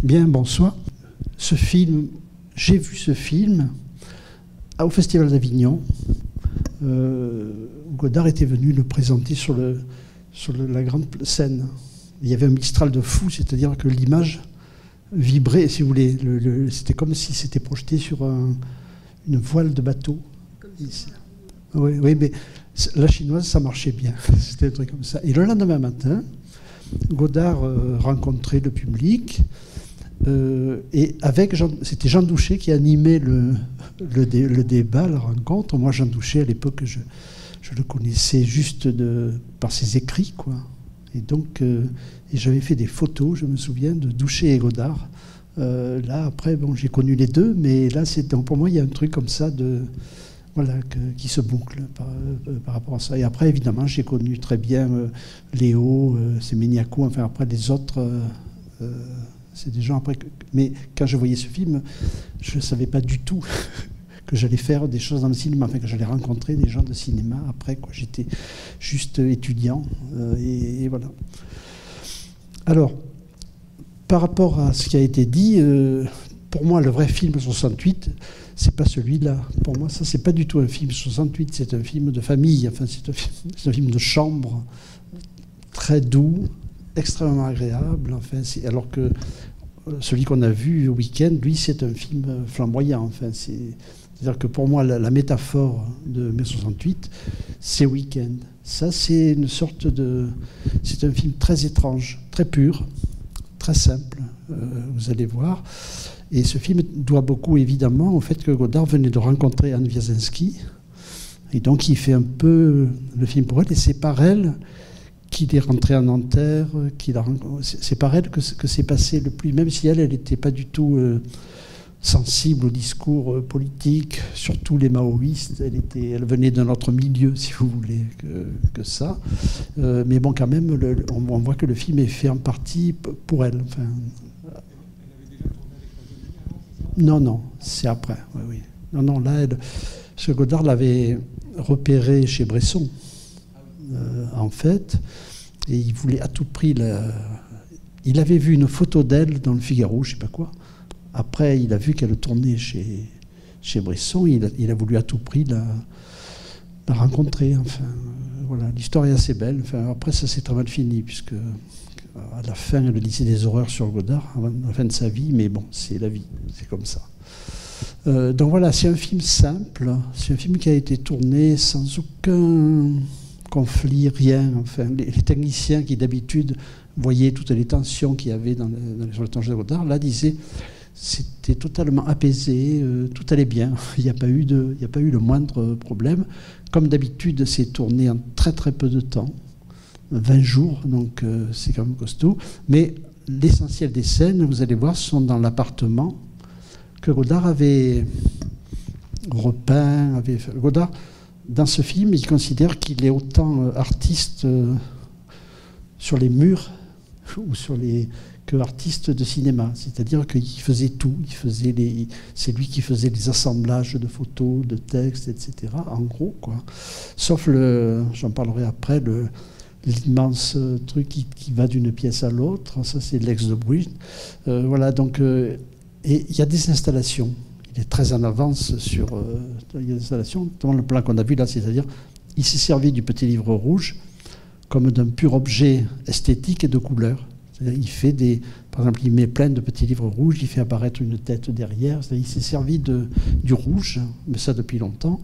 Bien, bonsoir. Ce film, j'ai vu ce film au Festival d'Avignon. Godard était venu le présenter sur la grande scène. Il y avait un Mistral de fou, c'est-à-dire que l'image vibrait, si vous voulez. C'était comme si c'était projeté sur une voile de bateau. Oui, oui, mais la chinoise, ça marchait bien. C'était un truc comme ça. Et le lendemain matin, Godard rencontrait le public. Et c'était Jean Douché qui animait le débat, la rencontre. Moi, Jean Douché, à l'époque, je le connaissais juste par ses écrits, quoi. Et donc, et j'avais fait des photos, je me souviens, de Douché et Godard. Là, après, bon, j'ai connu les deux, mais là, pour moi, il y a un truc comme ça voilà, qui se boucle par rapport à ça. Et après, évidemment, j'ai connu très bien Léo, Séméniaco, enfin, après, les autres... c'est des gens après. Mais quand je voyais ce film, je ne savais pas du tout que j'allais faire des choses dans le cinéma, enfin que j'allais rencontrer des gens de cinéma après, quoi. J'étais juste étudiant et voilà. Alors, par rapport à ce qui a été dit, pour moi, le vrai film 68, c'est pas celui-là. Pour moi, ça, c'est pas du tout un film 68, c'est un film de famille. Enfin, c'est un film de chambre, très doux, extrêmement agréable, enfin, alors que celui qu'on a vu au week-end, lui, c'est un film flamboyant. Enfin, c'est-à-dire que pour moi, la métaphore de mai 68, c'est Week-end. Ça, c'est une sorte de... C'est un film très étrange, très pur, très simple, vous allez voir. Et ce film doit beaucoup, évidemment, au fait que Godard venait de rencontrer Anne Wierzinski. Et donc, il fait un peu le film pour elle, et c'est par elle qu'il est rentré en Nanterre, c'est par elle que c'est passé le plus, même si elle n'était pas du tout sensible au discours politique, surtout les maoïstes, elle venait d'un autre milieu, si vous voulez, que ça. Mais bon, quand même, on voit que le film est fait en partie pour elle. Enfin, non, c'est après, oui. Non, là, ce Godard l'avait repéré chez Bresson. En fait, et il voulait à tout prix il avait vu une photo d'elle dans le Figaro, je ne sais pas quoi. Après, il a vu qu'elle tournait chez Bresson, il a voulu à tout prix la rencontrer. Enfin, voilà, l'histoire est assez belle. Enfin, après, ça s'est très mal fini, puisque à la fin, elle disait des horreurs sur Godard, à la fin de sa vie, mais bon, c'est la vie, c'est comme ça. Donc voilà, c'est un film simple, c'est un film qui a été tourné sans aucun conflit, rien. Enfin, les techniciens qui d'habitude voyaient toutes les tensions qu'il y avait sur le temps de Godard, là disaient c'était totalement apaisé, tout allait bien, il n'y a pas eu le moindre problème. Comme d'habitude, c'est tourné en très très peu de temps, 20 jours, donc c'est quand même costaud. Mais l'essentiel des scènes, vous allez voir, sont dans l'appartement que Godard avait repeint. Godard, dans ce film, il considère qu'il est autant artiste sur les murs ou que artiste de cinéma. C'est-à-dire qu'il faisait tout. C'est lui qui faisait les assemblages de photos, de textes, etc. En gros, quoi. Sauf j'en parlerai après, l'immense truc qui va d'une pièce à l'autre. Ça, c'est l'ex de Bruges. Voilà, donc... et il y a des installations. Il est très en avance sur les installations, notamment le plan qu'on a vu là, c'est-à-dire il s'est servi du petit livre rouge comme d'un pur objet esthétique et de couleur. Il fait par exemple, il met plein de petits livres rouges, il fait apparaître une tête derrière. Il s'est servi du rouge, mais ça depuis longtemps.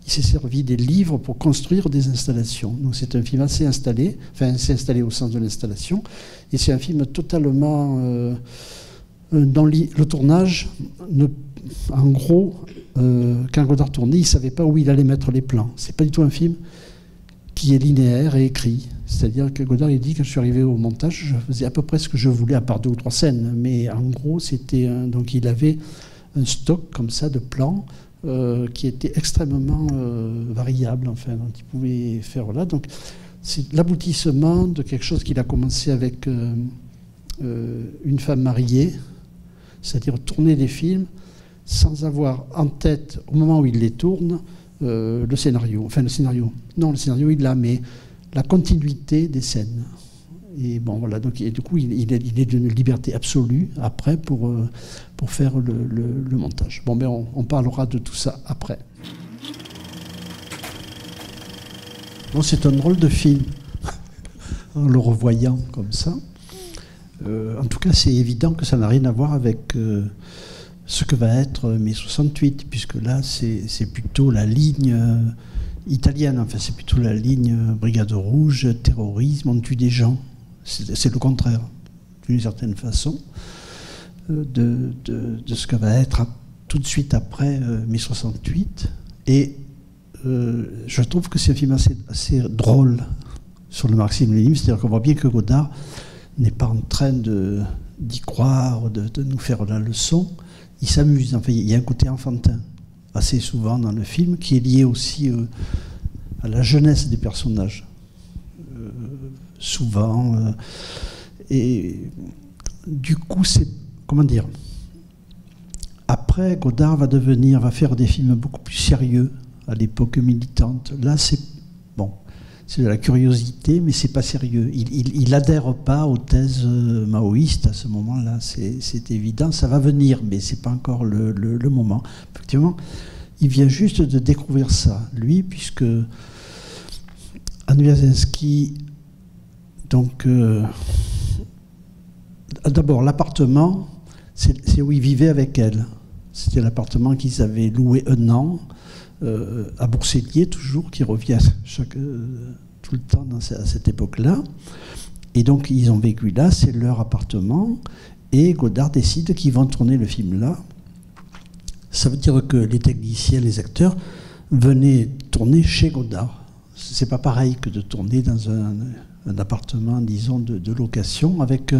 Il s'est servi des livres pour construire des installations. Donc c'est un film assez installé, enfin assez installé au sens de l'installation, et c'est un film totalement dans le tournage. En gros, quand Godard tournait, il ne savait pas où il allait mettre les plans. C'est pas du tout un film qui est linéaire et écrit. C'est-à-dire que Godard, il dit, quand je suis arrivé au montage, je faisais à peu près ce que je voulais, à part 2 ou 3 scènes. Mais en gros, donc il avait un stock comme ça de plans qui était extrêmement variable, enfin, donc il pouvait faire là. Donc c'est l'aboutissement de quelque chose qu'il a commencé avec Une femme mariée, c'est-à-dire tourner des films sans avoir en tête, au moment où il les tourne, le scénario. Enfin, le scénario, il l'a, mais la continuité des scènes. Et bon, voilà, donc, et du coup, il est d'une liberté absolue après pour faire le montage. Bon, mais on parlera de tout ça après. Bon, c'est un drôle de film, en le revoyant comme ça. En tout cas, c'est évident que ça n'a rien à voir avec ce que va être mai 68, puisque là, c'est plutôt la ligne italienne, enfin, c'est plutôt la ligne Brigade Rouge, terrorisme, on tue des gens. C'est le contraire, d'une certaine façon, de ce que va être tout de suite après mai 68. Et je trouve que c'est un film assez drôle sur le marxisme-léninisme, c'est-à-dire qu'on voit bien que Godard n'est pas en train d'y croire, de nous faire la leçon. Il s'amuse. Enfin, il y a un côté enfantin assez souvent dans le film qui est lié aussi à la jeunesse des personnages. Souvent. Et du coup, c'est... Comment dire? Après, Godard va faire des films beaucoup plus sérieux à l'époque militante. Là, c'est de la curiosité, mais c'est pas sérieux. Il n'adhère pas aux thèses maoïstes à ce moment-là, c'est évident. Ça va venir, mais c'est pas encore le moment. Effectivement, il vient juste de découvrir ça, lui, puisque Anne Wierzinski, donc, d'abord, l'appartement, c'est où il vivait avec elle. C'était l'appartement qu'ils avaient loué un an, à Boursellier toujours, qui revient tout le temps à cette époque-là. Et donc ils ont vécu là, c'est leur appartement, et Godard décide qu'ils vont tourner le film là. Ça veut dire que les techniciens, les acteurs, venaient tourner chez Godard. C'est pas pareil que de tourner dans un appartement, disons, de location, avec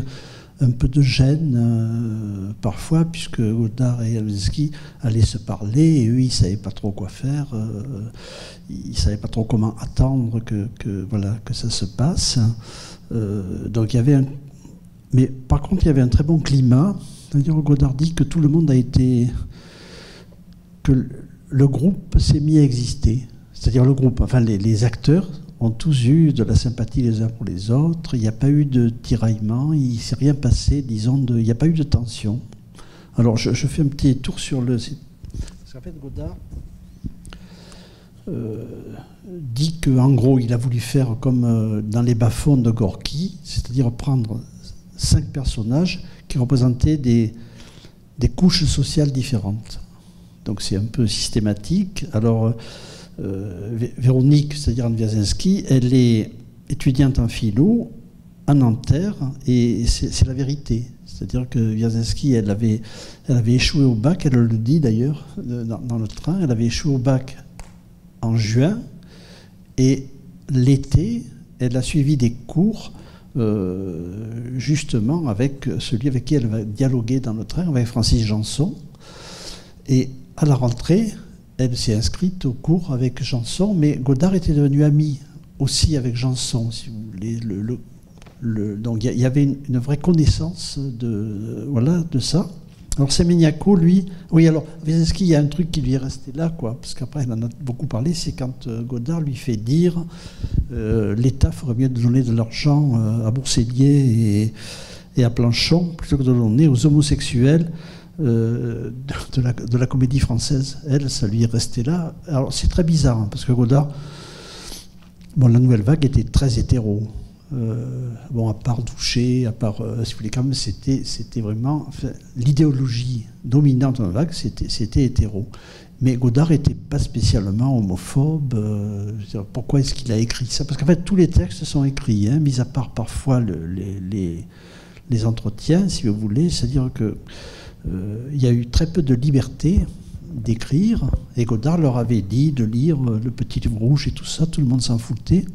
un peu de gêne parfois, puisque Godard et Wierzinski allaient se parler, et eux, ils ne savaient pas trop quoi faire, ils ne savaient pas trop comment attendre que ça se passe. Donc il y avait mais par contre, il y avait un très bon climat. C'est-à-dire, Godard dit que tout le monde a été... que le groupe s'est mis à exister. C'est-à-dire le groupe, enfin les acteurs ont tous eu de la sympathie les uns pour les autres, il n'y a pas eu de tiraillement, il ne s'est rien passé, disons, il n'y a pas eu de tension. Alors je fais un petit tour sur le... Parce qu'en fait, Godard dit qu'en gros, il a voulu faire comme dans les bas-fonds de Gorky, c'est-à-dire prendre 5 personnages qui représentaient des couches sociales différentes. Donc c'est un peu systématique. Alors... Véronique, c'est-à-dire Anne Wierzinski, elle est étudiante en philo à Nanterre, et c'est la vérité. C'est-à-dire que Wierzinski, elle avait échoué au bac, elle le dit d'ailleurs dans le train, elle avait échoué au bac en juin, et l'été, elle a suivi des cours justement avec celui avec qui elle va dialoguer dans le train, avec Francis Janson, et à la rentrée, elle s'est inscrite au cours avec Janson, mais Godard était devenu ami aussi avec Janson, si vous voulez. Donc il y avait une vraie connaissance de ça. Alors Séméniaco, lui... Oui, alors, Wierzinski, il y a un truc qui lui est resté là, quoi, parce qu'après, il en a beaucoup parlé, c'est quand Godard lui fait dire l'État ferait mieux de donner de l'argent à Boursellier et à Planchon, plutôt que de donner aux homosexuels de la comédie française. Elle, ça lui est resté là. Alors c'est très bizarre, hein, parce que Godard, la nouvelle vague était très hétéro. À part Doucher, à part, si vous voulez, quand même, c'était vraiment... Enfin, l'idéologie dominante de la vague, c'était hétéro. Mais Godard n'était pas spécialement homophobe. Pourquoi est-ce qu'il a écrit ça? Parce qu'en fait, tous les textes sont écrits, hein, mis à part parfois les entretiens, si vous voulez. C'est-à-dire que il y a eu très peu de liberté d'écrire, et Godard leur avait dit de lire Le Petit Livre Rouge et tout ça, tout le monde s'en foutait,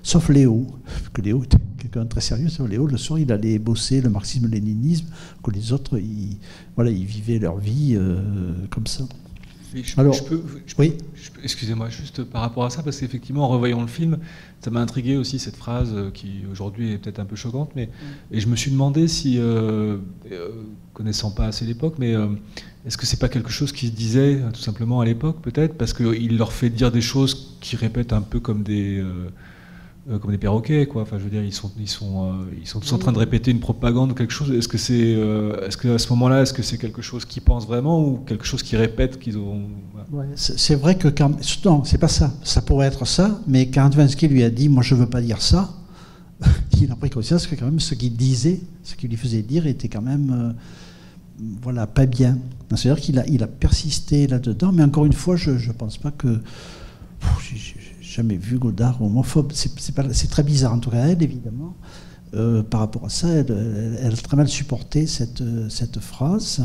sauf Léo, parce que Léo était quelqu'un de très sérieux. Léo, le soir, il allait bosser le marxisme-léninisme, que les autres, ils vivaient leur vie comme ça. Oui. Excusez-moi, juste par rapport à ça, parce qu'effectivement, en revoyant le film, ça m'a intrigué aussi cette phrase qui aujourd'hui est peut-être un peu choquante, et je me suis demandé si, connaissant pas assez l'époque, mais est-ce que c'est pas quelque chose qui se disait tout simplement à l'époque, peut-être, parce qu'il leur fait dire des choses qui répètent un peu comme des comme des perroquets, quoi. Enfin, je veux dire, ils sont tous en train de répéter une propagande, quelque chose. Est-ce que à ce moment-là, est-ce que c'est quelque chose qu'ils pensent vraiment ou quelque chose qu'ils répètent qu'ils ont. Ouais, c'est vrai que non, c'est pas ça. Ça pourrait être ça, mais quand Radvansky lui a dit, moi je veux pas dire ça, il a pris conscience que quand même ce qu'il disait, ce qu'il lui faisait dire, était quand même, voilà, pas bien. C'est-à-dire qu'il a persisté là-dedans, mais encore une fois, je pense pas que. J'ai jamais vu Godard homophobe. C'est très bizarre, en tout cas, elle, évidemment. Par rapport à ça, elle a très mal supporté cette phrase.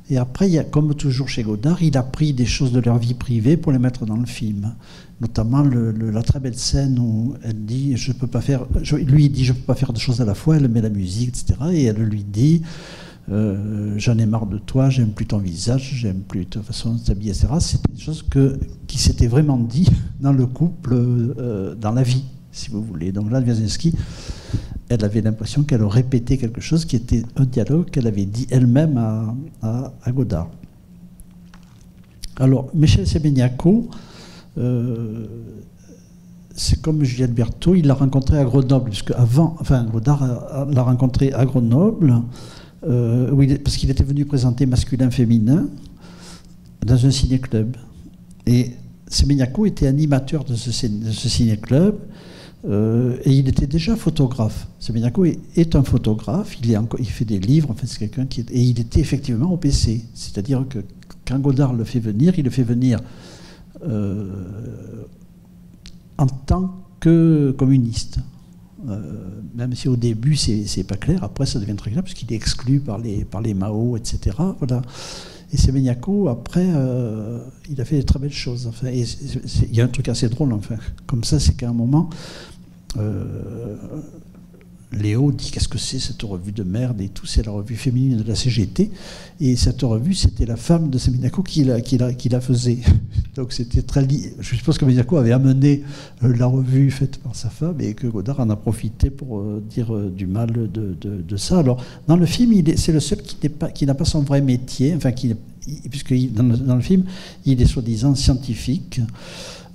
Et après, comme toujours chez Godard, il a pris des choses de leur vie privée pour les mettre dans le film. Notamment la très belle scène où elle dit, lui il dit, je ne peux pas faire deux choses à la fois, elle met la musique, etc. Et elle lui dit, j'en ai marre de toi, j'aime plus ton visage, j'aime plus ta façon de s'habiller, etc. C'était des choses qui s'étaient vraiment dit dans le couple, dans la vie, si vous voulez. Donc là, Radvansky, elle avait l'impression qu'elle répétait quelque chose qui était un dialogue qu'elle avait dit elle-même à Godard. Alors, Michel Semegnacco, c'est comme Juliette Berthaud, il l'a rencontré à Grenoble, puisque Godard l'a rencontré à Grenoble, parce qu'il était venu présenter Masculin-Féminin dans un ciné-club. Et Semegnacco était animateur de ce ciné-club, et il était déjà photographe. Semegnacco est un photographe, il fait des livres, en fait, c'est quelqu'un et il était effectivement au PC. C'est-à-dire que quand Godard le fait venir, il le fait venir en tant que communiste. Même si au début c'est pas clair, après ça devient très clair, parce qu'il est exclu par les Mao, etc. Voilà. Et Semegnacco, après, il a fait de très belles choses. Enfin, il y a un truc assez drôle, enfin, comme ça, c'est qu'à un moment, Léo dit qu'est-ce que c'est cette revue de merde et tout, c'est la revue féminine de la CGT, et cette revue c'était la femme de Semegnacco qui la faisait. Donc c'était très je suppose que Semegnacco avait amené la revue faite par sa femme et que Godard en a profité pour dire du mal de ça. Alors dans le film, c'est le seul qui n'a pas son vrai métier, enfin puisque dans le film il est soi-disant scientifique,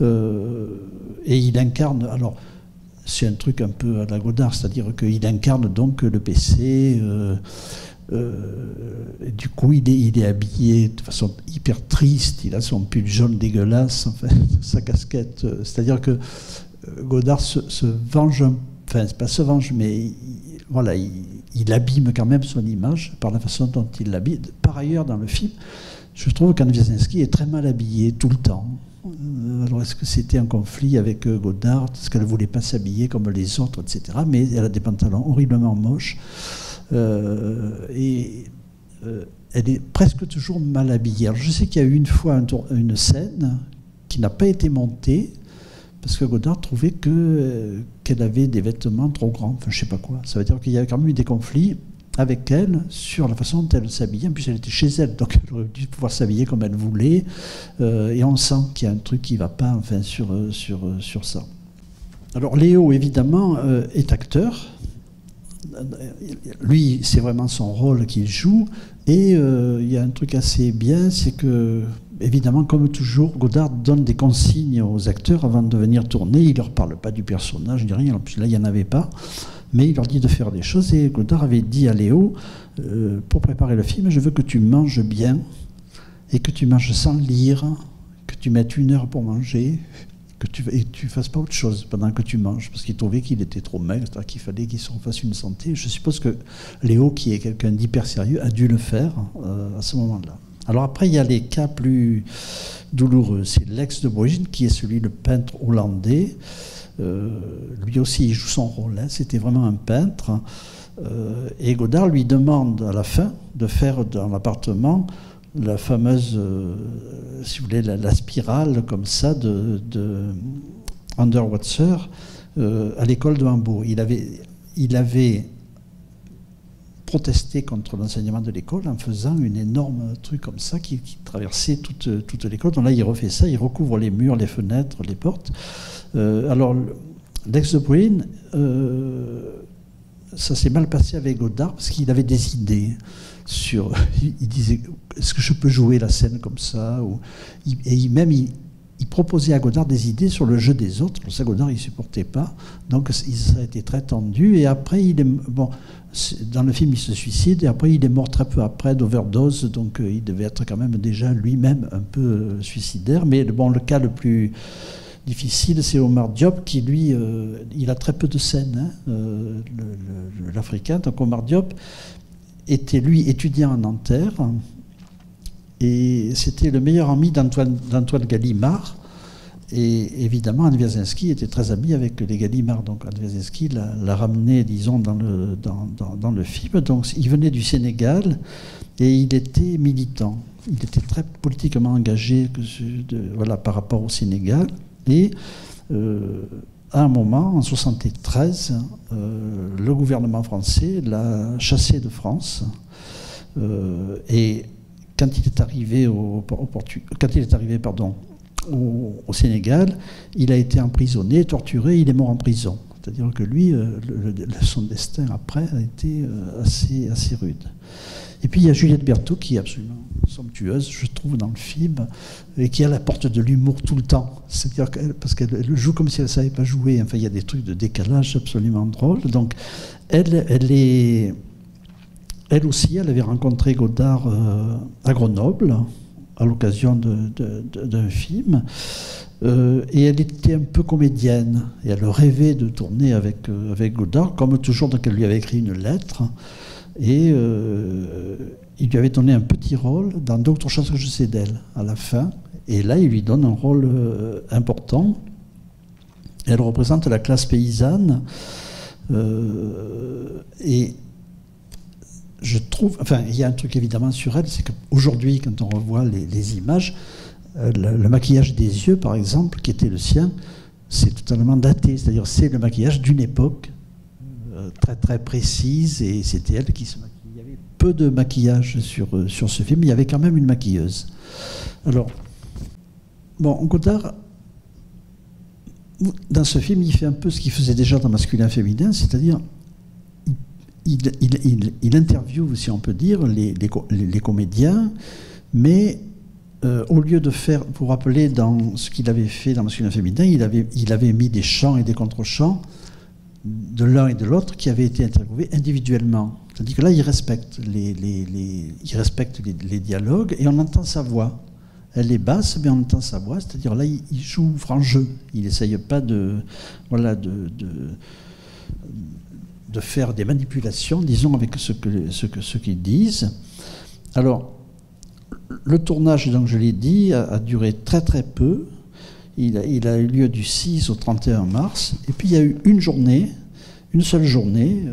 et il incarne, alors c'est un truc un peu à la Godard, c'est-à-dire qu'il incarne donc le PC, et du coup il est habillé de façon hyper triste, il a son pull jaune dégueulasse, en fait, sa casquette, c'est-à-dire que Godard se venge, enfin c'est pas se venge, mais voilà, il abîme quand même son image par la façon dont il l'habille. Par ailleurs, dans le film, je trouve qu'Radvansky est très mal habillé tout le temps. Alors est-ce que c'était un conflit avec Godard, parce qu'elle ne voulait pas s'habiller comme les autres, etc. Mais elle a des pantalons horriblement moches, et elle est presque toujours mal habillée. Alors je sais qu'il y a eu une fois une scène qui n'a pas été montée, parce que Godard trouvait qu'elle avait des vêtements trop grands, enfin je ne sais pas quoi. Ça veut dire qu'il y a quand même eu des conflits avec elle sur la façon dont elle s'habillait. En plus, elle était chez elle, donc elle aurait dû pouvoir s'habiller comme elle voulait. Et on sent qu'il y a un truc qui ne va pas, enfin, sur ça. Alors, Léo, évidemment, est acteur. Lui, c'est vraiment son rôle qu'il joue. Et il y a un truc assez bien, c'est que, évidemment, comme toujours, Godard donne des consignes aux acteurs avant de venir tourner. Il ne leur parle pas du personnage, ni rien. En plus, là, il n'y en avait pas. Mais il leur dit de faire des choses, et Godard avait dit à Léo, pour préparer le film, je veux que tu manges bien, et que tu manges sans lire, que tu mettes 1 heure pour manger, et que tu fasses pas autre chose pendant que tu manges, parce qu'il trouvait qu'il était trop maigre, qu'il fallait qu'il se refasse une santé. Je suppose que Léo, qui est quelqu'un d'hyper sérieux, a dû le faire à ce moment-là. Alors après, il y a les cas plus douloureux. C'est l'ex de Bruggen, qui est celui, le peintre hollandais. Lui aussi, il joue son rôle. Hein. C'était vraiment un peintre. Et Godard lui demande à la fin de faire dans l'appartement la fameuse, si vous voulez, la spirale comme ça de Underwatser à l'école de Hambourg. Il avait protesté contre l'enseignement de l'école en faisant une énorme truc comme ça qui traversait toute l'école. Donc là, il refait ça, il recouvre les murs, les fenêtres, les portes. Alors, l'ex de Bruggen, ça s'est mal passé avec Godard parce qu'il avait des idées sur. Il disait, est-ce que je peux jouer la scène comme ça, et même il proposait à Godard des idées sur le jeu des autres. Pour ça, Godard, il ne supportait pas. Donc, ça a été très tendu. Et après, dans le film, il se suicide. Et après, il est mort très peu après d'overdose. Donc, il devait être quand même déjà lui-même un peu suicidaire. Mais bon, le cas le plus difficile, c'est Omar Diop, qui, lui, il a très peu de scènes, hein, l'Africain. Donc, Omar Diop était, lui, étudiant à Nanterre. Et c'était le meilleur ami d'Antoine Gallimard. Et évidemment, Anne Wierzinski était très ami avec les Gallimard. Donc Anne Wierzinski l'a ramené, disons, dans le film. Donc il venait du Sénégal et il était militant. Il était très politiquement engagé par rapport au Sénégal. Et à un moment, en 1973, le gouvernement français l'a chassé de France. Et quand il est arrivé au Sénégal, il a été emprisonné, torturé, il est mort en prison. C'est-à-dire que lui, son destin après a été assez rude. Et puis il y a Juliette Berthaud qui est absolument somptueuse, je trouve, dans le film, et qui a la porte de l'humour tout le temps. C'est-à-dire parce qu'elle joue comme si elle ne savait pas jouer. Enfin, il y a des trucs de décalage absolument drôles. Donc, elle aussi, elle avait rencontré Godard à Grenoble, à l'occasion d'un film, et elle était un peu comédienne, et elle rêvait de tourner avec Godard, comme toujours, donc elle lui avait écrit une lettre, et il lui avait donné un petit rôle dans D'autres choses que je sais d'elle, à la fin, et là, il lui donne un rôle important. Elle représente la classe paysanne, et je trouve, enfin, il y a un truc évidemment sur elle, c'est qu'aujourd'hui, quand on revoit les images, le maquillage des yeux, par exemple, qui était le sien, c'est totalement daté. C'est-à-dire, c'est le maquillage d'une époque très très précise, et c'était elle qui se maquillait. Il y avait peu de maquillage sur ce film, mais il y avait quand même une maquilleuse. Alors, bon, Godard, dans ce film, il fait un peu ce qu'il faisait déjà dans Masculin-Féminin, c'est-à-dire il interviewe, si on peut dire, les comédiens, mais au lieu de faire, pour rappeler dans ce qu'il avait fait dans Masculin-Féminin, il avait mis des chants et des contre-chants de l'un et de l'autre qui avaient été interviewés individuellement. C'est-à-dire que là, il respecte les dialogues et on entend sa voix. Elle est basse, mais on entend sa voix. C'est-à-dire là, il joue franc jeu. Il n'essaye pas de faire des manipulations, disons, avec ce qu'ils disent. Alors, le tournage, donc je l'ai dit, a duré très très peu. Il a eu lieu du 6 au 31 mars. Et puis il y a eu une seule journée.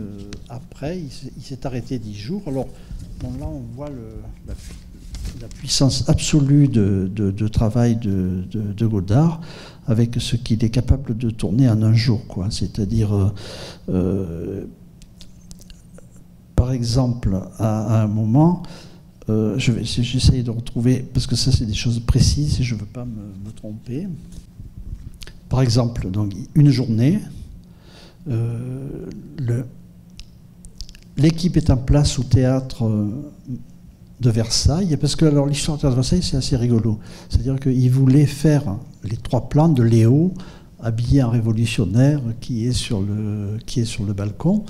Après, il s'est arrêté 10 jours. Alors, bon, là, on voit la puissance absolue de travail de Godard, avec ce qu'il est capable de tourner en un jour, quoi. C'est-à-dire, par exemple, à un moment, j'essaye de retrouver, parce que ça c'est des choses précises et je ne veux pas me tromper. Par exemple, donc, une journée, l'équipe est en place au théâtre de Versailles, parce que alors l'histoire du théâtre de Versailles, c'est assez rigolo. C'est-à-dire qu'il voulait faire les 3 plans de Léo, habillé en révolutionnaire, qui est sur le balcon.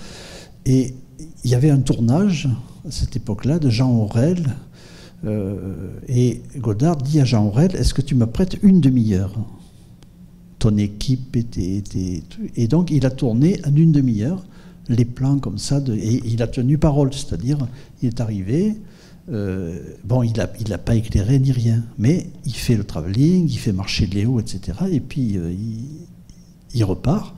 Et il y avait un tournage, à cette époque-là, de Jean Aurel. Et Godard dit à Jean Aurel, est-ce que tu me prêtes une demi-heure? Ton équipe était... Et donc, il a tourné en une demi-heure les plans comme ça, et il a tenu parole, c'est-à-dire, il est arrivé... bon, il n'a pas éclairé ni rien, mais il fait le travelling, il fait marcher Léo, etc. Et puis il repart.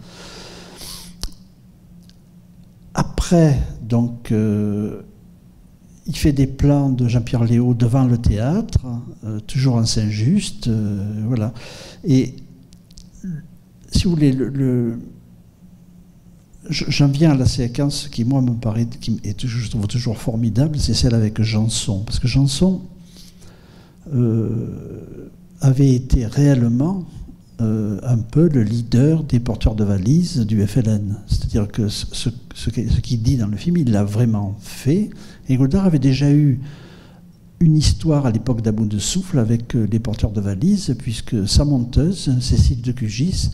Après, donc, il fait des plans de Jean-Pierre Léaud devant le théâtre, toujours en Saint-Just, voilà. Et si vous voulez, j'en viens à la séquence qui, moi, me paraît, je trouve toujours formidable, c'est celle avec Janson. Parce que Janson avait été réellement un peu le leader des porteurs de valises du FLN. C'est-à-dire que ce qu'il dit dans le film, il l'a vraiment fait. Et Godard avait déjà eu une histoire à l'époque d'À bout de souffle avec les porteurs de valises, puisque sa monteuse, Cécile de Cugis,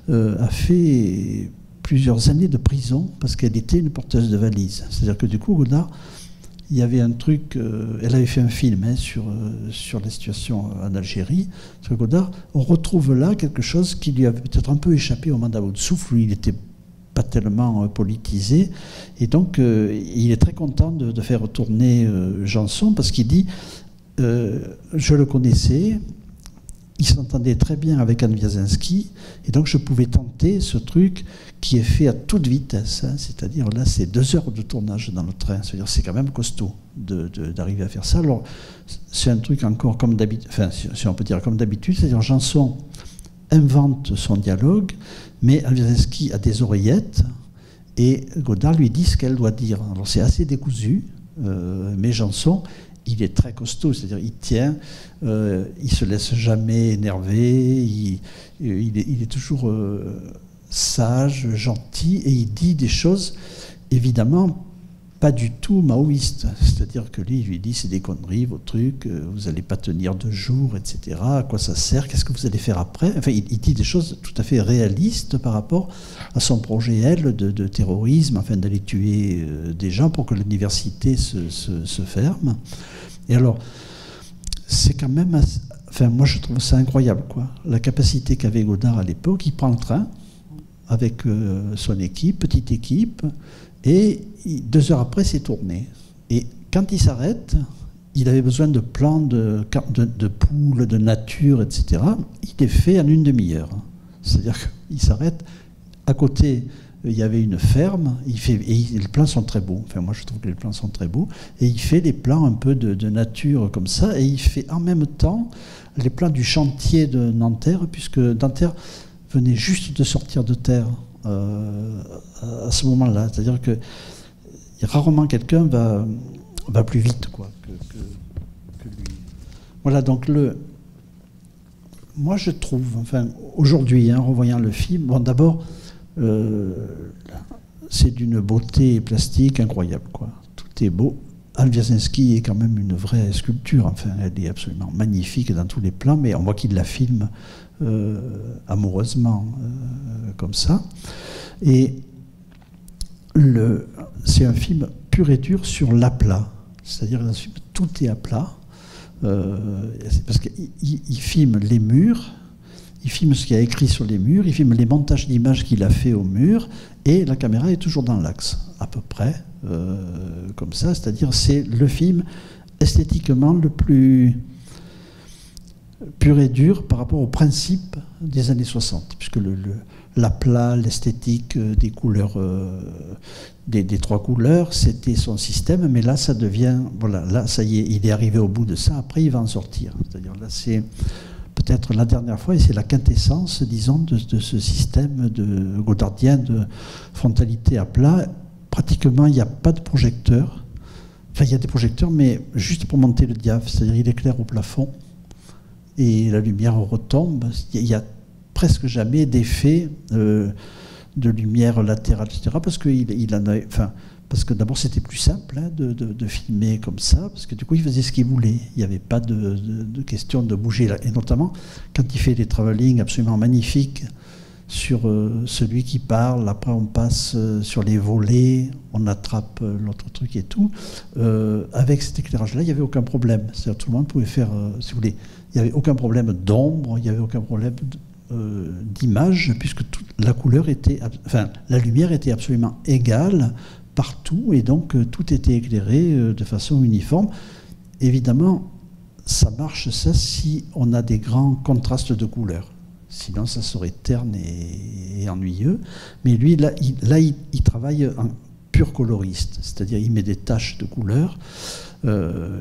a fait plusieurs années de prison parce qu'elle était une porteuse de valises. C'est-à-dire que du coup, Godard, il y avait un truc, elle avait fait un film sur la situation en Algérie, sur Godard. On retrouve là quelque chose qui lui avait peut-être un peu échappé au mandat de souffle, où il n'était pas tellement politisé. Et donc, il est très content de faire tourner Janson, parce qu'il dit, je le connaissais, il s'entendait très bien avec Anne Wiazemski, et donc je pouvais tenter ce truc qui est fait à toute vitesse, hein, c'est-à-dire là c'est 2 heures de tournage dans le train, c'est-à-dire c'est quand même costaud d'arriver à faire ça. Alors c'est un truc encore comme d'habitude, enfin si on peut dire comme d'habitude, c'est-à-dire Janson invente son dialogue, mais Anne Wiazemski a des oreillettes, et Godard lui dit ce qu'elle doit dire. Alors c'est assez décousu, mais Janson, il est très costaud, c'est-à-dire il tient, il se laisse jamais énerver, il est toujours sage, gentil, et il dit des choses évidemment pas du tout maoïstes. C'est-à-dire que lui dit c'est des conneries, vos trucs, vous n'allez pas tenir 2 jours, etc. À quoi ça sert? Qu'est-ce que vous allez faire après? Enfin, il dit des choses tout à fait réalistes par rapport à son projet, elle, de terrorisme, enfin d'aller tuer des gens pour que l'université se ferme. Et alors, c'est quand même... Enfin, moi, je trouve ça incroyable, quoi. La capacité qu'avait Godard à l'époque. Il prend le train avec son équipe, petite équipe, et 2 heures après, c'est tourné. Et quand il s'arrête, il avait besoin de plans de poules, de nature, etc. Il est fait en 1 demi-heure. C'est-à-dire qu'il s'arrête à côté... Il y avait une ferme, et les plans sont très beaux. Enfin, moi, je trouve que les plans sont très beaux. Et il fait des plans un peu de nature comme ça, et il fait en même temps les plans du chantier de Nanterre, puisque Nanterre venait juste de sortir de terre à ce moment-là. C'est-à-dire que rarement quelqu'un va plus vite, quoi, que lui. Voilà, donc moi, je trouve, enfin, aujourd'hui, en revoyant le film, bon, d'abord, c'est d'une beauté plastique incroyable, quoi. Tout est beau. Anne Wiazemski est quand même une vraie sculpture, enfin, elle est absolument magnifique dans tous les plans, mais on voit qu'il la filme amoureusement, comme ça. Et c'est un film pur et dur sur l'aplat, c'est-à-dire dans ce film, tout est à plat, parce qu'il filme les murs, il filme ce qu'il y a écrit sur les murs, il filme les montages d'images qu'il a fait aux murs, et la caméra est toujours dans l'axe, à peu près, comme ça. C'est-à-dire c'est le film esthétiquement le plus pur et dur par rapport au principe des années 60, puisque l'aplat, l'esthétique des couleurs, des 3 couleurs, c'était son système, mais là ça devient, voilà, là ça y est, il est arrivé au bout de ça, après il va en sortir. C'est-à-dire là c'est peut-être la dernière fois, et c'est la quintessence, disons, de ce système godardien de frontalité à plat. Pratiquement, il n'y a pas de projecteur. Enfin, il y a des projecteurs, mais juste pour monter le diaph, c'est-à-dire il éclaire au plafond, et la lumière retombe. Il n'y a presque jamais d'effet de lumière latérale, etc., parce qu'il en a... Enfin, parce que d'abord c'était plus simple, hein, de filmer comme ça, parce que du coup il faisait ce qu'il voulait, il n'y avait pas de question de bouger, et notamment quand il fait des travelling absolument magnifiques sur celui qui parle, après on passe sur les volets, on attrape l'autre truc et tout, avec cet éclairage-là, il n'y avait aucun problème, c'est-à-dire tout le monde pouvait faire, si vous voulez, il n'y avait aucun problème d'ombre, il n'y avait aucun problème d'image, puisque toute la couleur était, enfin la lumière était absolument égale partout, et donc tout était éclairé de façon uniforme. Évidemment, ça marche ça si on a des grands contrastes de couleurs. Sinon, ça serait terne et ennuyeux. Mais lui, là, il travaille en pur coloriste, c'est-à-dire il met des taches de couleurs,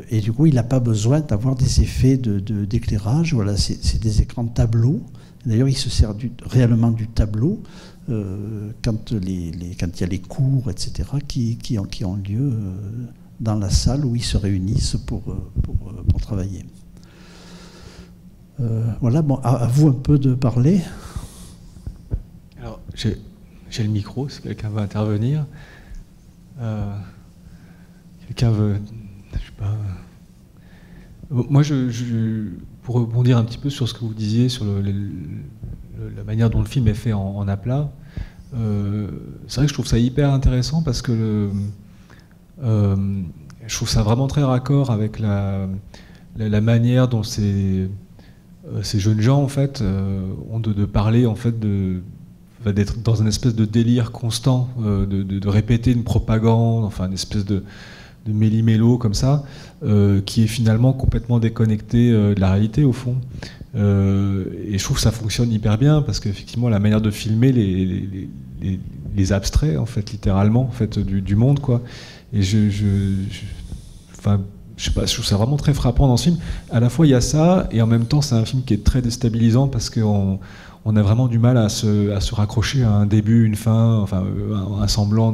et du coup, il n'a pas besoin d'avoir des effets d'éclairage. Voilà, c'est des écrans tableaux. D'ailleurs, il se sert réellement du tableau quand il y a les cours, etc., qui ont lieu dans la salle où ils se réunissent pour travailler. Voilà, bon, à vous un peu de parler. Alors, j'ai le micro, si quelqu'un veut intervenir. Quelqu'un veut, je sais pas, Moi, pour rebondir un petit peu sur ce que vous disiez, sur la manière dont le film est fait en aplat, c'est vrai que je trouve ça hyper intéressant parce que je trouve ça vraiment très raccord avec la manière dont ces jeunes gens en fait ont de parler en fait d'être dans une espèce de délire constant, de répéter une propagande, enfin une espèce de méli-mélo comme ça, qui est finalement complètement déconnecté de la réalité au fond. Et je trouve que ça fonctionne hyper bien parce qu'effectivement la manière de filmer les abstraits en fait littéralement en fait du monde quoi. Et enfin, je sais pas, je trouve ça vraiment très frappant dans ce film. À la fois il y a ça et en même temps c'est un film qui est très déstabilisant parce qu'on a vraiment du mal à se raccrocher à un début, une fin, enfin un semblant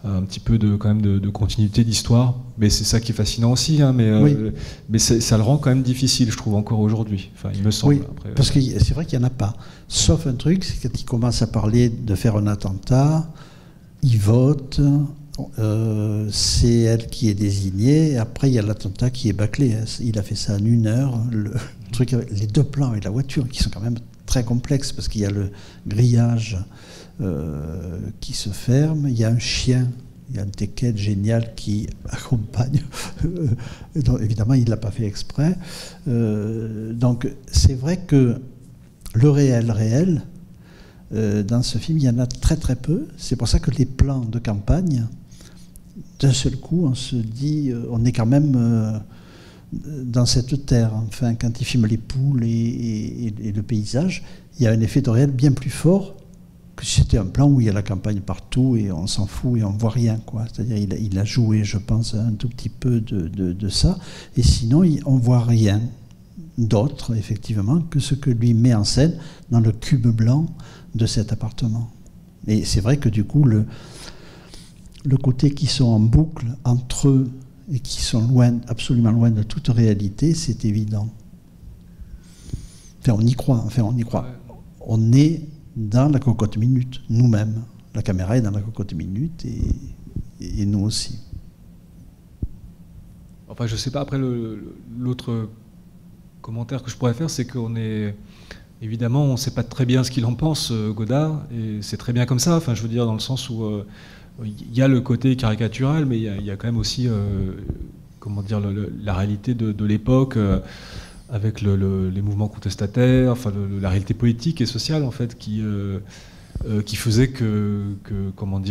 un petit peu quand même de continuité d'histoire. Mais c'est ça qui est fascinant aussi, hein, mais ça le rend quand même difficile, je trouve, encore aujourd'hui. Enfin, il me semble. Oui, après, parce que c'est vrai qu'il n'y en a pas. Sauf un truc, c'est quand il commence à parler de faire un attentat, il vote, c'est elle qui est désignée, et après il y a l'attentat qui est bâclé. Il a fait ça en 1 heure. Le truc, les 2 plans avec la voiture, qui sont quand même très complexes, parce qu'il y a le grillage qui se ferme, il y a un chien, il y a un teckel génial qui accompagne. Donc, évidemment, il ne l'a pas fait exprès. Donc, c'est vrai que le réel, dans ce film, il y en a très très peu. C'est pour ça que les plans de campagne, d'un seul coup, on se dit, on est quand même dans cette terre. Enfin, quand il filme les poules et le paysage, il y a un effet de réel bien plus fort que si c'était un plan où il y a la campagne partout et on s'en fout et on ne voit rien, quoi. C'est-à-dire il a joué, je pense, un tout petit peu de ça. Et sinon, on ne voit rien d'autre, effectivement, que ce que lui met en scène dans le cube blanc de cet appartement. Et c'est vrai que du coup, le côté qui sont en boucle entre eux et qui sont absolument loin de toute réalité, c'est évident. Enfin, on y croit. On est dans la cocotte minute, nous-mêmes. La caméra est dans la cocotte minute et nous aussi. Enfin, je sais pas, après, l'autre commentaire que je pourrais faire, c'est qu'on est... Évidemment, on ne sait pas très bien ce qu'il en pense, Godard, et c'est très bien comme ça, enfin, je veux dire, dans le sens où il y a le côté caricatural, mais il y a quand même aussi, comment dire, la réalité de l'époque, avec les mouvements contestataires, enfin, la réalité politique et sociale, en fait, qui faisait qu'on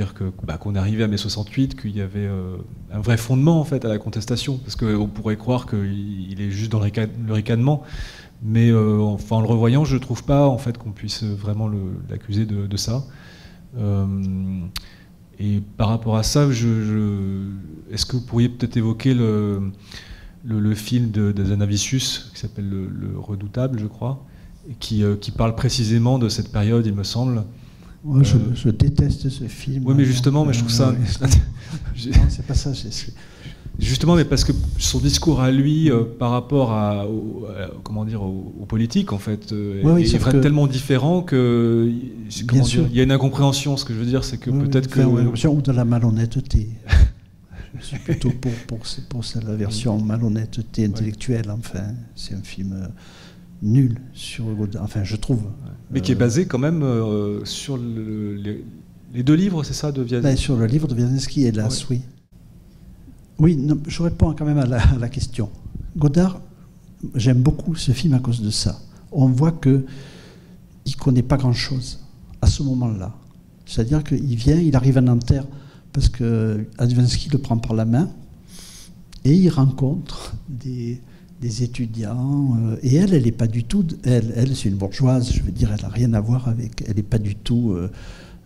arrivait à mai 68, qu'il y avait un vrai fondement, en fait, à la contestation, parce qu'on pourrait croire qu'il est juste dans le ricanement. Mais enfin, en le revoyant, je ne trouve pas en fait, qu'on puisse vraiment l'accuser de ça. Et par rapport à ça, est-ce que vous pourriez peut-être évoquer le film de Hazanavicius, qui s'appelle le Redoutable, je crois, et qui parle précisément de cette période, il me semble. Ouais, je déteste ce film. Oui, mais justement, mais je trouve ça... Non, c'est pas ça. Justement, mais parce que son discours à lui par rapport aux politiques, en fait, est tellement différent que il y a une incompréhension. Ce que je veux dire, c'est que peut-être que... ou de la malhonnêteté. Je suis plutôt pour la version malhonnêteté intellectuelle. Enfin, c'est un film nul sur Godard, enfin, je trouve. Mais qui est basé quand même sur les 2 livres, c'est ça, de Wierzbicki? Sur le livre de Wierzbicki, hélas, oui. Oui, non, je réponds quand même à la question. Godard, j'aime beaucoup ce film à cause de ça. On voit qu'il ne connaît pas grand-chose à ce moment-là. C'est-à-dire qu'il vient, il arrive à Nanterre parce que Wierzbicki le prend par la main et il rencontre des étudiants. Et elle n'est pas du tout... Elle, c'est une bourgeoise, je veux dire, elle n'a rien à voir avec... Elle n'est pas du tout...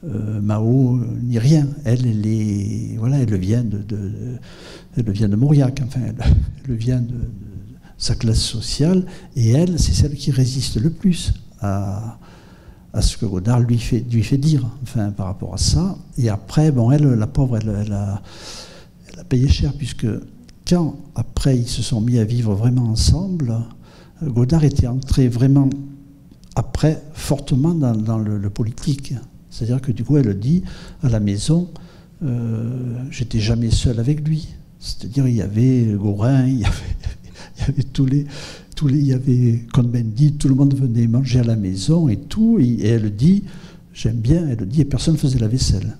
Mao ni rien. Elle vient de Mauriac, enfin, elle vient de sa classe sociale, et elle, c'est celle qui résiste le plus à ce que Godard lui fait dire, enfin, par rapport à ça. Et après, bon, elle, la pauvre, elle a payé cher, puisque quand, après, ils se sont mis à vivre vraiment ensemble, Godard était entré vraiment, après, fortement dans le politique. C'est-à-dire que du coup, elle dit, à la maison, j'étais jamais seul avec lui. C'est-à-dire, il y avait Gorin, il y il y avait Cohn-Bendit, tout le monde venait manger à la maison et tout. Et elle dit, j'aime bien, elle dit, et personne ne faisait la vaisselle.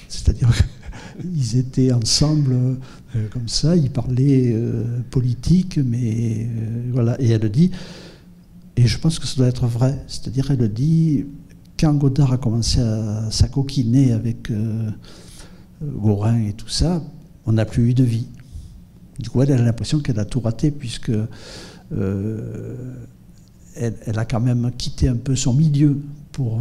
C'est-à-dire qu'ils étaient ensemble comme ça, ils parlaient politique, mais voilà. Et elle dit, et je pense que ça doit être vrai, c'est-à-dire elle dit, quand Godard a commencé à s'acoquiner avec Gorin et tout ça, on n'a plus eu de vie. Du coup, elle a l'impression qu'elle a tout raté, puisque elle a quand même quitté un peu son milieu pour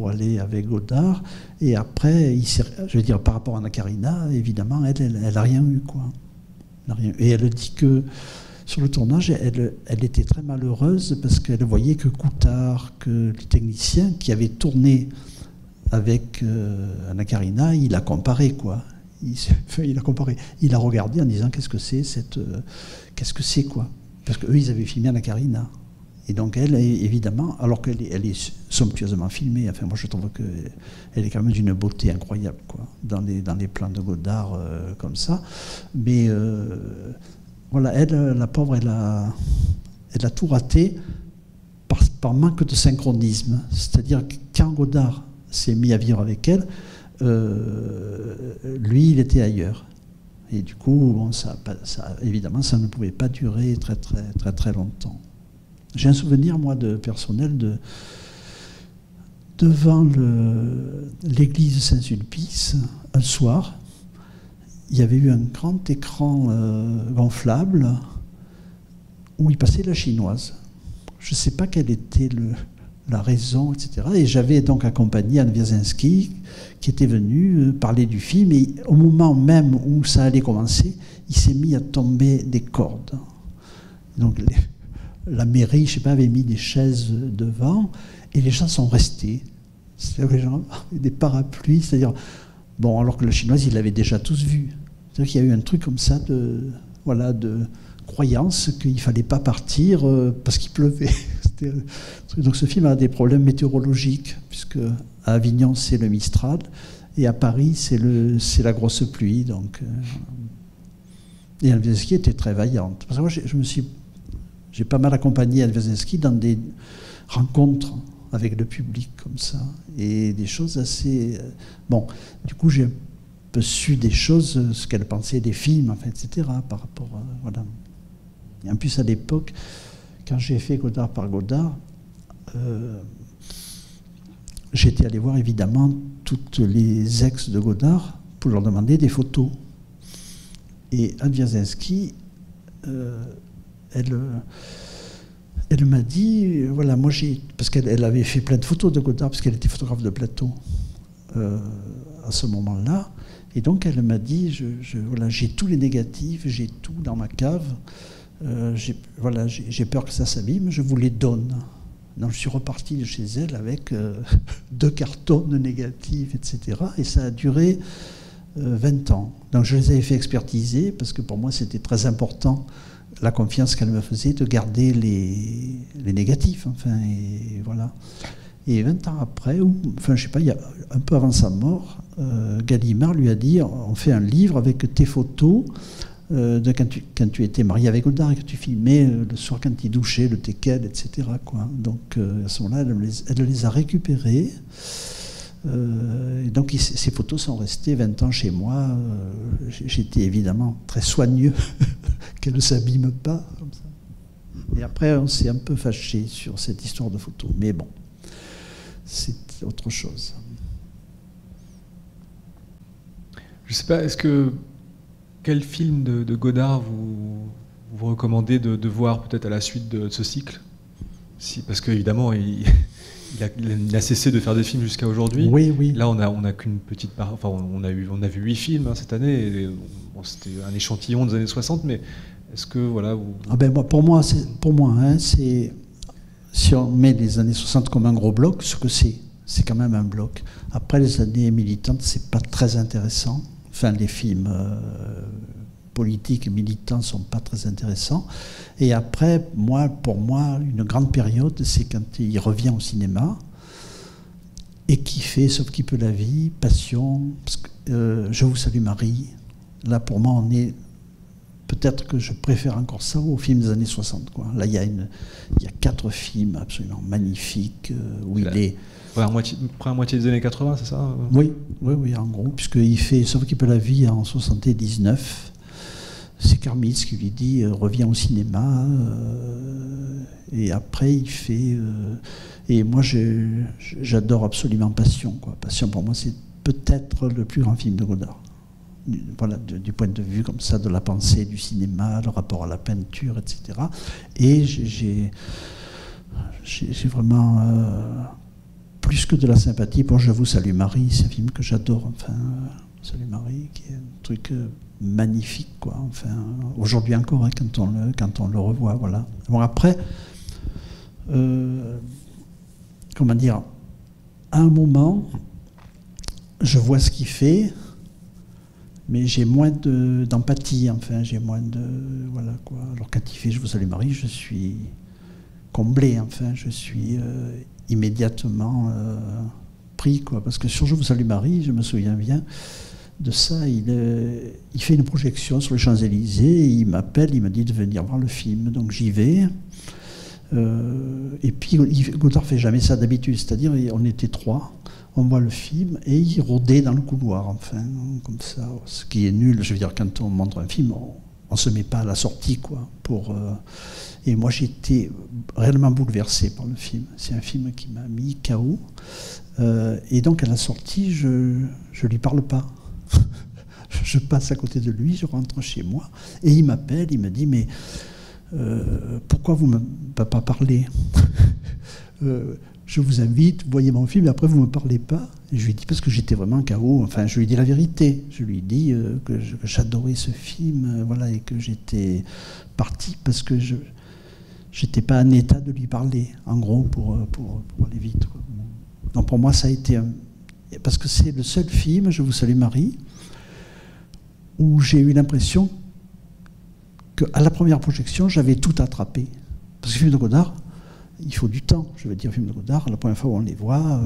aller avec Godard. Et après, je veux dire, par rapport à Anna Karina, évidemment, elle n'a rien eu, quoi. Et elle dit que sur le tournage, elle était très malheureuse parce qu'elle voyait que Coutard, que le technicien qui avait tourné avec Anna Karina, il a comparé, quoi. Il a comparé. Il a regardé en disant qu'est-ce que c'est, quoi. Parce qu'eux, ils avaient filmé Anna Karina. Et donc elle, évidemment, alors qu'elle est somptueusement filmée, enfin moi je trouve qu'elle est quand même d'une beauté incroyable, quoi, dans les plans de Godard comme ça. Mais voilà, elle, la pauvre, elle a tout raté par manque de synchronisme. C'est-à-dire que quand Godard s'est mis à vivre avec elle, lui, il était ailleurs. Et du coup, bon, évidemment, ça ne pouvait pas durer très, très, très, très longtemps. J'ai un souvenir, moi, personnel, devant l'église Saint-Sulpice, un soir, il y avait eu un grand écran gonflable où il passait la chinoise. Je ne sais pas quelle était la raison, etc. Et j'avais donc accompagné Anne Wierzinski, qui était venu parler du film, et au moment même où ça allait commencer, il s'est mis à tomber des cordes. Donc la mairie, je ne sais pas, avait mis des chaises devant, et les gens sont restés. C'est-à-dire les gens, des parapluies, c'est-à-dire, bon, alors que la chinoise, ils l'avaient déjà tous vue. C'est-à-dire qu'il y a eu un truc comme ça de croyance qu'il ne fallait pas partir parce qu'il pleuvait. Donc ce film a des problèmes météorologiques, puisque à Avignon, c'est le Mistral, et à Paris, c'est la grosse pluie. Donc, et Anne Wierzinski était très vaillante. Parce que moi, j'ai pas mal accompagné Anne Wierzinski dans des rencontres avec le public comme ça, et des choses assez... Bon, du coup, j'ai un peu su des choses, ce qu'elle pensait des films, enfin, etc., par rapport à... Voilà. Et en plus, à l'époque, quand j'ai fait Godard par Godard, j'étais allé voir évidemment toutes les ex de Godard pour leur demander des photos. Et Anne Wierzinski, elle m'a dit, voilà, moi parce qu'elle avait fait plein de photos de Godard, parce qu'elle était photographe de plateau à ce moment-là, et donc elle m'a dit, voilà, j'ai tous les négatifs, j'ai tout dans ma cave, j'ai peur que ça s'abîme, je vous les donne. Donc je suis reparti de chez elle avec 2 cartons de négatifs, etc. Et ça a duré 20 ans. Donc je les avais fait expertiser, parce que pour moi c'était très important, la confiance qu'elle me faisait de garder les négatifs. Enfin, et voilà. Et 20 ans après, enfin je sais pas, il y a un peu avant sa mort, Gallimard lui a dit, on fait un livre avec tes photos de quand tu étais marié avec Godard et que tu filmais le soir quand il douchait, le teckel, etc., quoi. Donc à ce moment-là, elle les a récupérées. Et donc ces photos sont restées 20 ans chez moi. J'étais évidemment très soigneux qu'elles ne s'abîment pas. Comme ça. Et après, on s'est un peu fâché sur cette histoire de photos. Mais bon, c'est autre chose. Je ne sais pas, quel film de Godard vous recommandez de voir peut-être à la suite de ce cycle? Parce qu'évidemment, il a cessé de faire des films jusqu'à aujourd'hui. Oui. Là, on a qu'une petite part. Enfin, on a vu 8 films cette année. Et, bon, c'était un échantillon des années 60, mais est-ce que voilà vous... Pour moi, c'est si on met les années 60 comme un gros bloc, ce que c'est quand même un bloc. Après, les années militantes, c'est pas très intéressant. Enfin, les films politiques et militants ne sont pas très intéressants. Et après, pour moi, une grande période, c'est quand il revient au cinéma et qui fait Sauf qui peut la vie, Passion, Je vous salue Marie. Là, pour moi, on est peut-être que je préfère encore ça aux films des années 60. Quoi. Là, il y a 4 films absolument magnifiques où il est... Première moitié des années 80, c'est ça? Oui, en gros, puisqu'il fait Sauf qu'il peut la vie en 79. C'est Karmitz qui lui dit reviens au cinéma. Et après, il fait... et moi, j'adore absolument Passion. Quoi. Passion, pour moi, c'est peut-être le plus grand film de Godard. Voilà, du point de vue comme ça de la pensée du cinéma, le rapport à la peinture, etc. Et j'ai vraiment plus que de la sympathie pour Je vous salue Marie, c'est un film que j'adore, enfin, Salut Marie, qui est un truc magnifique, quoi. Enfin, aujourd'hui encore, hein, quand on le revoit, voilà. Bon, après, comment dire, à un moment, je vois ce qu'il fait, mais j'ai moins d'empathie, enfin, j'ai moins de... Voilà, quoi. Alors, quand il fait Je vous salue Marie, je suis comblé, enfin, je suis immédiatement pris, quoi. Parce que sur Je vous salue Marie, je me souviens bien de ça, il fait une projection sur les Champs-Élysées, il m'appelle, il me dit de venir voir le film, donc j'y vais. Et puis, Godard ne fait jamais ça d'habitude, c'est-à-dire, on était 3, on voit le film, et il rôdait dans le couloir, enfin, comme ça, ce qui est nul. Je veux dire, quand on montre un film, on ne se met pas à la sortie, quoi. Et moi, j'étais réellement bouleversé par le film. C'est un film qui m'a mis KO. Et donc, à la sortie, je ne lui parle pas. Je passe à côté de lui, je rentre chez moi, et il m'appelle, il me dit, mais pourquoi vous ne m'avez pas parlé? Je vous invite, voyez mon film, et après vous ne me parlez pas. Et je lui ai dit, parce que j'étais vraiment KO, enfin je lui ai dit la vérité, je lui ai dit que j'adorais ce film, voilà, et que j'étais parti parce que je n'étais pas en état de lui parler, en gros, pour aller vite, quoi. Donc pour moi ça a été parce que c'est le seul film, Je vous salue Marie, où j'ai eu l'impression qu'à la première projection, j'avais tout attrapé. Parce que le film de Godard, il faut du temps. Je veux dire, le film de Godard, la première fois où on les voit,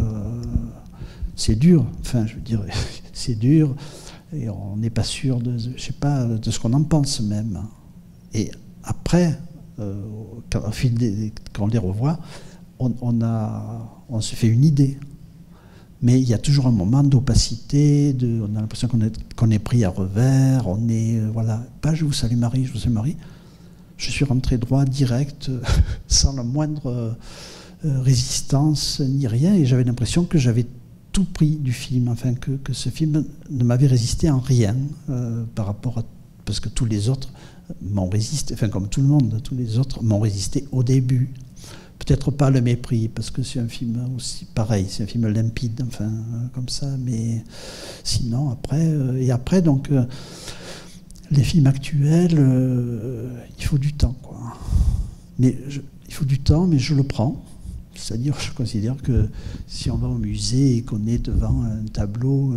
c'est dur. Enfin, je veux dire, c'est dur. Et on n'est pas sûr de ce qu'on en pense même. Et après, quand on les revoit, on se fait une idée. Mais il y a toujours un moment d'opacité, on a l'impression qu'on est pris à revers, on est, voilà, pas Je vous salue Marie, Je vous salue Marie. Je suis rentré droit, direct, sans la moindre résistance, ni rien, et j'avais l'impression que j'avais tout pris du film, enfin que ce film ne m'avait résisté en rien, par rapport à... Parce que tous les autres m'ont résisté, enfin comme tout le monde, tous les autres m'ont résisté au début. Peut-être pas Le Mépris, parce que c'est un film aussi pareil, c'est un film limpide, enfin, comme ça, mais sinon, après... et après, donc, les films actuels, il faut du temps, quoi. Mais il faut du temps, mais je le prends. C'est-à-dire, je considère que si on va au musée et qu'on est devant un tableau,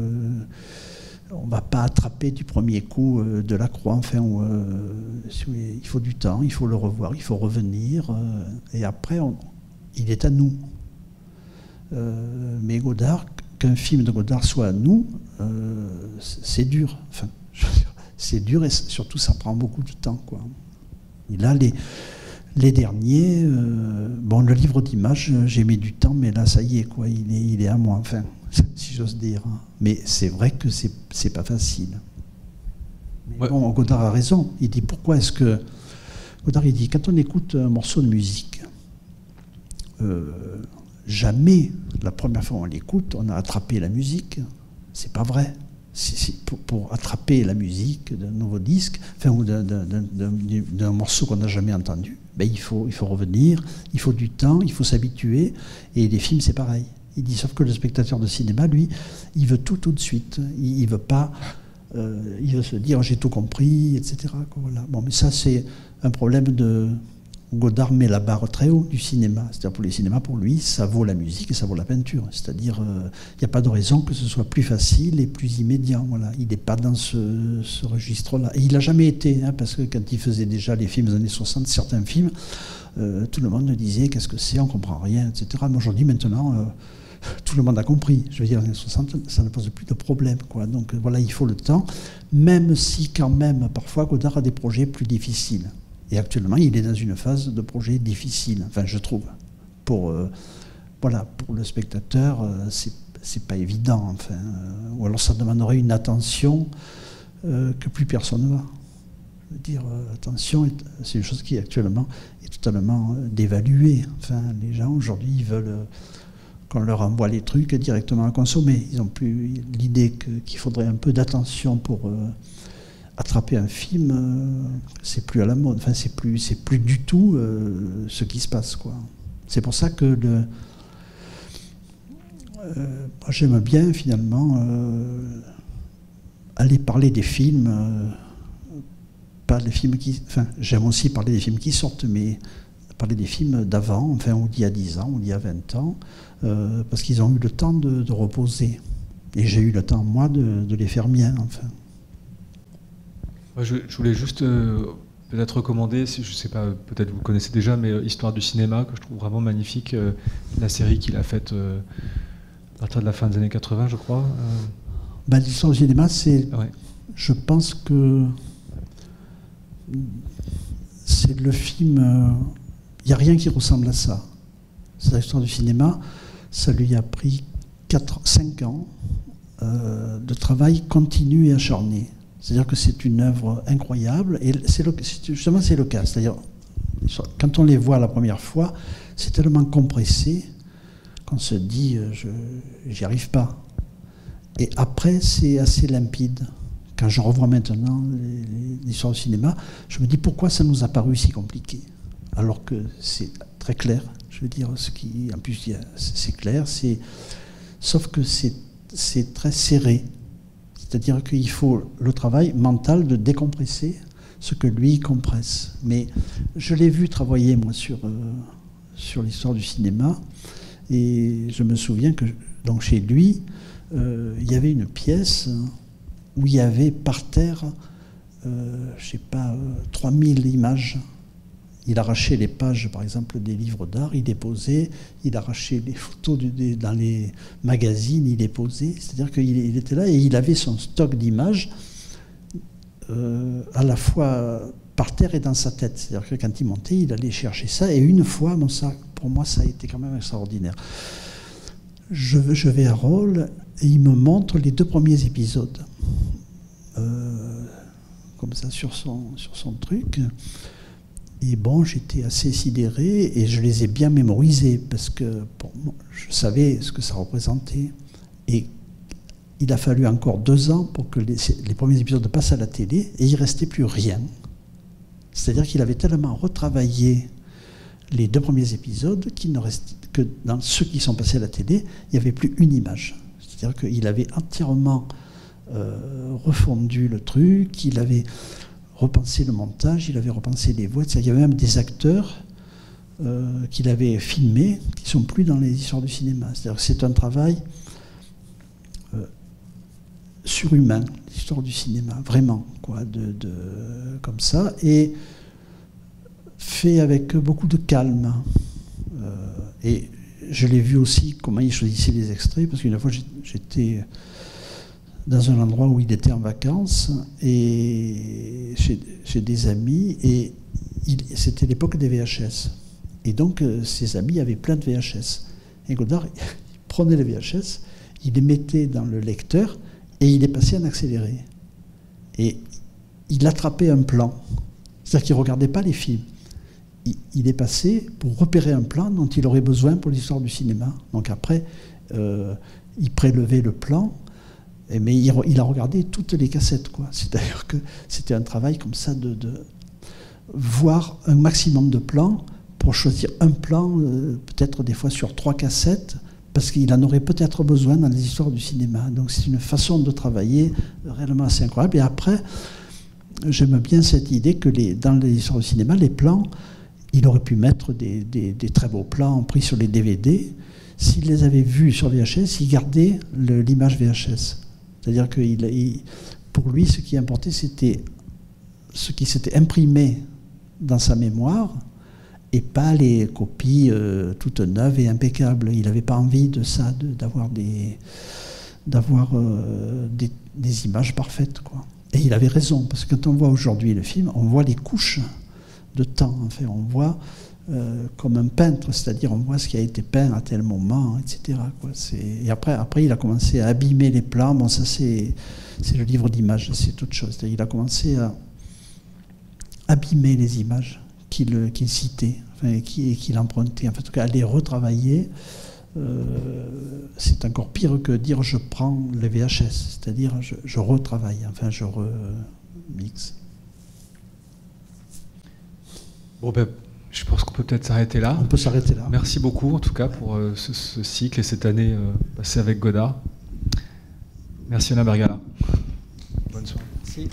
on ne va pas attraper du premier coup de la croix, enfin, il faut du temps, il faut le revoir, il faut revenir, et après, il est à nous. Mais Godard, qu'un film de Godard soit à nous, c'est dur. Enfin, c'est dur, et surtout, ça prend beaucoup de temps, quoi. Et là, les derniers, bon, le livre d'images, j'ai mis du temps, mais là, ça y est, quoi, il est à moi, enfin, si j'ose dire. Mais c'est vrai que c'est pas facile. Mais ouais. Bon, Godard a raison. Il dit, pourquoi est-ce que... Godard, il dit, quand on écoute un morceau de musique, jamais, la première fois on l'écoute, on a attrapé la musique. C'est pas vrai. Pour attraper la musique d'un nouveau disque, enfin, ou d'un morceau qu'on n'a jamais entendu, ben, il faut revenir, il faut du temps, il faut s'habituer, et les films, c'est pareil. Il dit, sauf que le spectateur de cinéma, lui, il veut tout de suite. Il veut pas... il veut se dire, j'ai tout compris, etc. Voilà. Bon, mais ça, c'est un problème de... Godard met la barre très haut du cinéma. C'est-à-dire, pour les cinémas, pour lui, ça vaut la musique et ça vaut la peinture. C'est-à-dire, il n'y a pas de raison que ce soit plus facile et plus immédiat. Voilà. Il n'est pas dans ce registre-là. Et il n'a jamais été, hein, parce que quand il faisait déjà les films des années 60, certains films, tout le monde me disait, qu'est-ce que c'est, on ne comprend rien, etc. Mais aujourd'hui, maintenant... tout le monde a compris. Je veux dire, en 60, ça ne pose plus de problème, quoi. Donc voilà, il faut le temps, même si quand même, parfois, Godard a des projets plus difficiles. Et actuellement, il est dans une phase de projet difficile, enfin, je trouve. Voilà, pour le spectateur, c'est pas évident, enfin. Ou alors ça demanderait une attention que plus personne ne va. Je veux dire, attention, c'est une chose qui actuellement est totalement dévaluée. Enfin, les gens aujourd'hui, ils veulent qu'on leur envoie les trucs directement à consommer. Ils n'ont plus l'idée qu'il faudrait un peu d'attention pour attraper un film. C'est plus à la mode. Enfin, c'est plus du tout ce qui se passe, quoi. C'est pour ça que moi, j'aime bien finalement aller parler des films. Pas les films qui... Enfin, j'aime aussi parler des films qui sortent, mais parler des films d'avant, enfin, ou d'il y a 10 ans, ou d'il y a 20 ans, parce qu'ils ont eu le temps de reposer. Et j'ai eu le temps, moi, de les faire miens, enfin. Je voulais juste peut-être recommander, je ne sais pas, peut-être vous le connaissez déjà, mais Histoire du cinéma, que je trouve vraiment magnifique, la série qu'il a faite à partir de la fin des années 80, je crois. L'Histoire du cinéma, c'est... Ouais. Je pense que... c'est le film... Il n'y a rien qui ressemble à ça. C'est l'Histoire du cinéma. Ça lui a pris 5 ans de travail continu et acharné. C'est-à-dire que c'est une œuvre incroyable. Et justement, c'est le cas. C'est-à-dire, quand on les voit la première fois, c'est tellement compressé qu'on se dit j'y arrive pas. Et après, c'est assez limpide. Quand je revois maintenant l'histoire du cinéma, je me dis pourquoi ça nous a paru si compliqué, alors que c'est très clair. Je veux dire, en plus, c'est clair, sauf que c'est très serré. C'est-à-dire qu'il faut le travail mental de décompresser ce que lui compresse. Mais je l'ai vu travailler, moi, sur l'histoire du cinéma, et je me souviens que donc, chez lui, il y avait une pièce où il y avait par terre, je ne sais pas, 3000 images. Il arrachait les pages, par exemple, des livres d'art, il les posait, il arrachait les photos dans les magazines, il les posait. C'est-à-dire qu'il était là et il avait son stock d'images à la fois par terre et dans sa tête. C'est-à-dire que quand il montait, il allait chercher ça. Et une fois, pour moi, ça a été quand même extraordinaire. Je vais à Rolle et il me montre les 2 premiers épisodes. Comme ça, sur son truc. Et bon, j'étais assez sidéré et je les ai bien mémorisés parce que je savais ce que ça représentait. Et il a fallu encore 2 ans pour que les premiers épisodes passent à la télé et il ne restait plus rien. C'est-à-dire qu'il avait tellement retravaillé les 2 premiers épisodes qu'il ne restait que dans ceux qui sont passés à la télé, il n'y avait plus une image. C'est-à-dire qu'il avait entièrement refondu le truc, il avait repensé le montage, il avait repensé les voix. Il y avait même des acteurs qu'il avait filmés qui ne sont plus dans les histoires du cinéma. C'est-à-dire que c'est un travail surhumain, l'histoire du cinéma, vraiment, quoi, comme ça, et fait avec beaucoup de calme. Et je l'ai vu aussi comment il choisissait les extraits, parce qu'une fois j'étais dans un endroit où il était en vacances et chez des amis, et c'était l'époque des VHS. Et donc ses amis avaient plein de VHS. Et Godard, il prenait les VHS, il les mettait dans le lecteur et il les passait en accéléré. Et il attrapait un plan. C'est-à-dire qu'il ne regardait pas les films. Il est passé pour repérer un plan dont il aurait besoin pour l'histoire du cinéma. Donc après, il prélevait le plan, mais il a regardé toutes les cassettes, quoi. C'est-à-dire que c'était un travail comme ça de voir un maximum de plans pour choisir un plan, peut-être des fois sur 3 cassettes, parce qu'il en aurait peut-être besoin dans les histoires du cinéma. Donc c'est une façon de travailler réellement assez incroyable. Et après, j'aime bien cette idée que dans les histoires du cinéma, les plans, il aurait pu mettre des très beaux plans pris sur les DVD. S'il les avait vus sur VHS, il gardait l'image VHS. C'est-à-dire que pour lui, ce qui importait, c'était ce qui s'était imprimé dans sa mémoire et pas les copies toutes neuves et impeccables. Il n'avait pas envie de ça, d'avoir des images parfaites, quoi. Et il avait raison, parce que quand on voit aujourd'hui le film, on voit les couches de temps. Enfin, on voit comme un peintre, c'est-à-dire on voit ce qui a été peint à tel moment, etc., quoi. Et après, il a commencé à abîmer les plans. Bon, ça c'est le livre d'images, c'est autre chose. Il a commencé à abîmer les images qu'il citait, enfin, qu'il empruntait, en tout cas à les retravailler. C'est encore pire que dire je prends les VHS, c'est-à-dire je retravaille, enfin je remixe. Bon ben, je pense qu'on peut peut-être s'arrêter là. On peut s'arrêter là. Merci beaucoup en tout cas pour ce cycle et cette année passée avec Godard. Merci Alain Bergala. Bonne soirée. Merci.